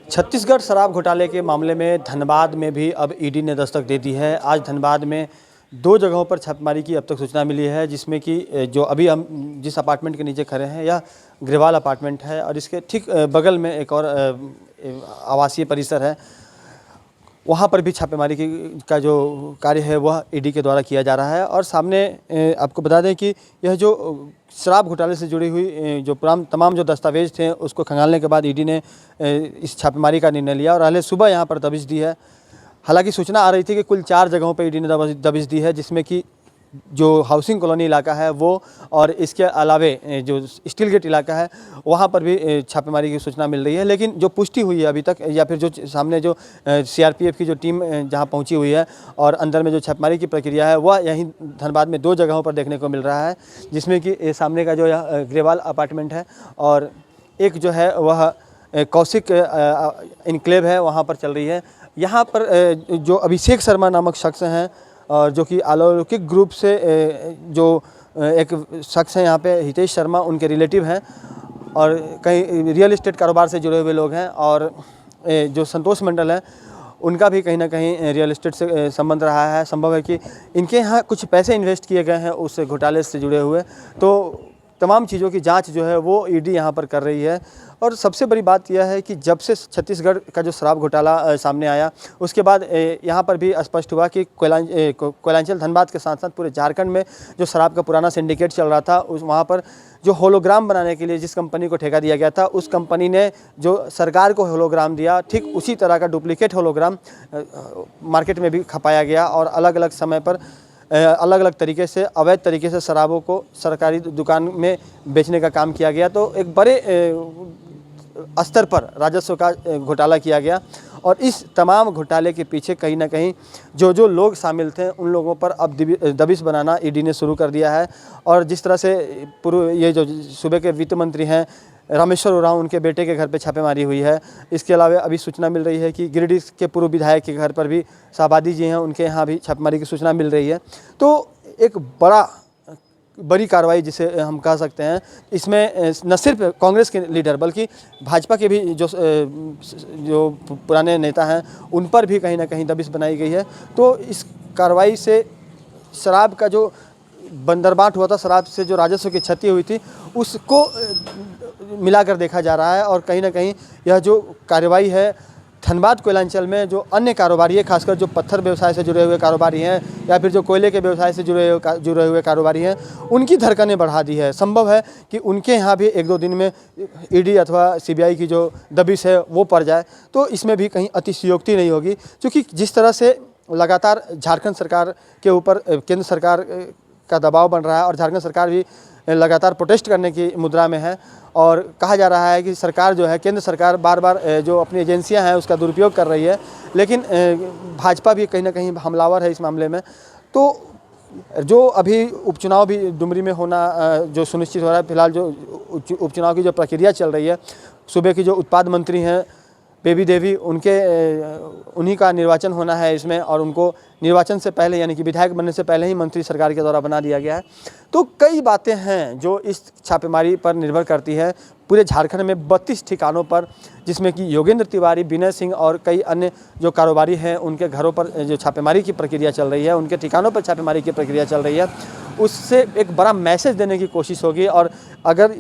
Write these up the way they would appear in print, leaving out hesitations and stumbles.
छत्तीसगढ़ शराब घोटाले के मामले में धनबाद में भी अब ईडी ने दस्तक दे दी है। आज धनबाद में 2 जगहों पर छापेमारी की अब तक सूचना मिली है, जिसमें कि जो अभी हम जिस अपार्टमेंट के नीचे खड़े हैं यह ग्रेवाल अपार्टमेंट है और इसके ठीक बगल में एक और आवासीय परिसर है। वहाँ पर भी छापेमारी का जो कार्य है वह ईडी के द्वारा किया जा रहा है। और सामने आपको बता दें कि यह जो शराब घोटाले से जुड़ी हुई जो तमाम जो दस्तावेज थे उसको खंगालने के बाद ईडी ने इस छापेमारी का निर्णय लिया और पहले सुबह यहाँ पर दबिश दी है। हालांकि सूचना आ रही थी कि कुल 4 जगहों पर ईडी ने दबिश दी है, जिसमें कि जो हाउसिंग कॉलोनी इलाका है वो और इसके अलावे जो स्टील गेट इलाका है वहाँ पर भी छापेमारी की सूचना मिल रही है। लेकिन जो पुष्टि हुई है अभी तक, या फिर जो सामने जो सीआरपीएफ की जो टीम जहाँ पहुँची हुई है और अंदर में जो छापेमारी की प्रक्रिया है वह यहीं धनबाद में 2 जगहों पर देखने को मिल रहा है, जिसमें कि सामने का जो ग्रेवाल अपार्टमेंट है और एक जो है वह कौशिक इनक्लेव है, वहाँ पर चल रही है। यहाँ पर जो अभिषेक शर्मा नामक शख्स हैं और जो कि अलौकिक ग्रुप से जो एक शख्स हैं यहाँ पे हितेश शर्मा, उनके रिलेटिव हैं और कई रियल एस्टेट कारोबार से जुड़े हुए लोग हैं। और जो संतोष मंडल है उनका भी कहीं ना कहीं रियल एस्टेट से संबंध रहा है। संभव है कि इनके यहाँ कुछ पैसे इन्वेस्ट किए गए हैं उस घोटाले से जुड़े हुए। तो तमाम चीज़ों की जांच जो है वो ईडी यहाँ पर कर रही है। और सबसे बड़ी बात यह है कि जब से छत्तीसगढ़ का जो शराब घोटाला सामने आया उसके बाद यहाँ पर भी स्पष्ट हुआ कि कोयलांचल धनबाद के साथ साथ पूरे झारखंड में जो शराब का पुराना सिंडिकेट चल रहा था वहाँ पर जो होलोग्राम बनाने के लिए जिस कंपनी को ठेका दिया गया था उस कंपनी ने जो सरकार को होलोग्राम दिया, ठीक उसी तरह का डुप्लीकेट होलोग्राम मार्केट में भी खपाया गया और अलग अलग समय पर अलग अलग तरीके से अवैध तरीके से शराबों को सरकारी दुकान में बेचने का काम किया गया। तो एक बड़े स्तर पर राजस्व का घोटाला किया गया और इस तमाम घोटाले के पीछे कहीं ना कहीं जो लोग शामिल थे उन लोगों पर अब दबिश बनाना ईडी ने शुरू कर दिया है। और जिस तरह से पूर्व ये जो सूबे के वित्त मंत्री हैं रामेश्वर उरांव, उनके बेटे के घर पे छापेमारी हुई है। इसके अलावा अभी सूचना मिल रही है कि गिरिडीह के पूर्व विधायक के घर पर भी शाहबादी जी हैं, उनके यहाँ भी छापेमारी की सूचना मिल रही है। तो एक बड़ी कार्रवाई जिसे हम कह सकते हैं, इसमें न सिर्फ कांग्रेस के लीडर बल्कि भाजपा के भी जो पुराने नेता हैं उन पर भी कहीं ना कहीं दबिश बनाई गई है। तो इस कार्रवाई से शराब का जो बंदरबाट हुआ था, शराब से जो राजस्व की क्षति हुई थी उसको मिलाकर देखा जा रहा है। और कहीं ना कहीं यह जो कार्रवाई है धनबाद कोयलांचल में जो अन्य कारोबारी है, खासकर जो पत्थर व्यवसाय से जुड़े हुए कारोबारी हैं या फिर जो कोयले के व्यवसाय से जुड़े हुए कारोबारी हैं, उनकी धड़कनें बढ़ा दी है। संभव है कि उनके यहाँ भी 1-2 दिन में ईडी अथवा सीबीआई की जो दबिश है वो पड़ जाए। तो इसमें भी कहीं अतिशयोक्ति नहीं होगी, क्योंकि जिस तरह से लगातार झारखंड सरकार के ऊपर केंद्र सरकार का दबाव बन रहा है और झारखंड सरकार भी लगातार प्रोटेस्ट करने की मुद्रा में है और कहा जा रहा है कि सरकार जो है, केंद्र सरकार बार बार जो अपनी एजेंसियां हैं उसका दुरुपयोग कर रही है, लेकिन भाजपा भी कहीं ना कहीं हमलावर है इस मामले में। तो जो अभी उपचुनाव भी डुमरी में होना जो सुनिश्चित हो रहा है, फिलहाल जो उपचुनाव की जो प्रक्रिया चल रही है, सूबे की जो उत्पाद मंत्री हैं बेबी देवी, उन्हीं का निर्वाचन होना है इसमें और उनको निर्वाचन से पहले यानी कि विधायक बनने से पहले ही मंत्री सरकार के द्वारा बना दिया गया है। तो कई बातें हैं जो इस छापेमारी पर निर्भर करती है। पूरे झारखंड में 32 ठिकानों पर, जिसमें कि योगेंद्र तिवारी, विनय सिंह और कई अन्य जो कारोबारी हैं उनके घरों पर जो छापेमारी की प्रक्रिया चल रही है, उनके ठिकानों पर छापेमारी की प्रक्रिया चल रही है। उससे एक बड़ा मैसेज देने की कोशिश होगी और अगर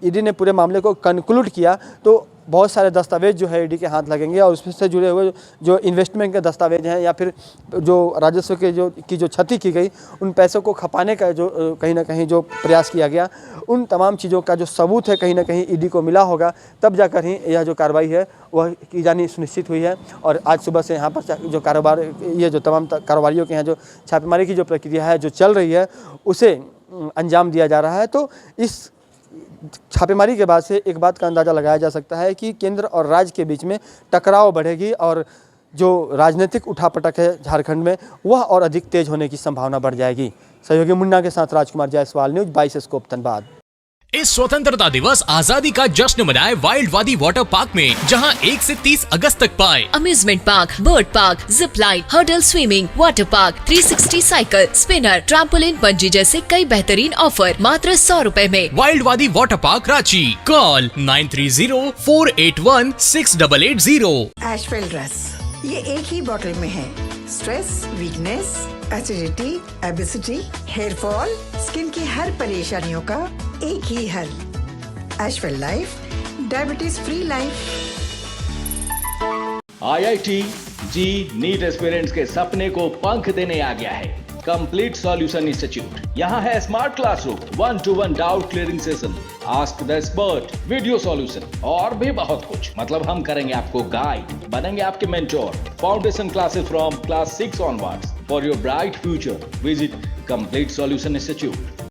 ईडी ने पूरे मामले को कंक्लूड किया तो बहुत सारे दस्तावेज जो है ईडी के हाथ लगेंगे और उससे जुड़े हुए जो इन्वेस्टमेंट के दस्तावेज हैं या फिर जो राजस्व के जो क्षति की गई, उन पैसों को खपाने का जो कहीं ना कहीं जो प्रयास किया गया, उन तमाम चीज़ों का जो सबूत है कहीं ना कहीं ईडी को मिला होगा, तब जाकर ही यह जो कार्रवाई है वह की जानी सुनिश्चित हुई है। और आज सुबह से यहाँ पर जो कारोबार, ये जो तमाम कारोबारियों के यहाँ जो छापेमारी की जो प्रक्रिया है जो चल रही है उसे अंजाम दिया जा रहा है। तो इस छापेमारी के बाद से एक बात का अंदाज़ा लगाया जा सकता है कि केंद्र और राज्य के बीच में टकराव बढ़ेगी और जो राजनीतिक उठापटक है झारखंड में वह और अधिक तेज होने की संभावना बढ़ जाएगी। सहयोगी मुन्ना के साथ राजकुमार जायसवाल, न्यूज़ 22 स्कोप धनबाद। इस स्वतंत्रता दिवस आजादी का जश्न मनाए वाइल्ड वादी वाटर पार्क में, जहां 1 से 30 अगस्त तक पाए amusement park, bird park, zip line, hurdle swimming, water park, 360 cycle, spinner, trampoline, bungee जैसे कई बेहतरीन ऑफर मात्र 100 रुपए में। Wild Wadi water park Ranchi. Call 9304816880। Ashwell ड्रेस ये एक ही बॉटल में है। Stress, weakness, acidity, obesity, hair fall, skin की हर परेशानियों का एक ही हल। Ashwell life, diabetes free life. IIT JEE NEET aspirants के सपने को पंख देने आ गया है। Complete solution institute. यहाँ है smart classroom, 1-to-1 doubt clearing session, ask the expert, video solution और भी बहुत कुछ। मतलब हम करेंगे आपको गाइड, बनेंगे आपके mentor. Foundation classes from class 6 onwards for your bright future. Visit complete solution institute.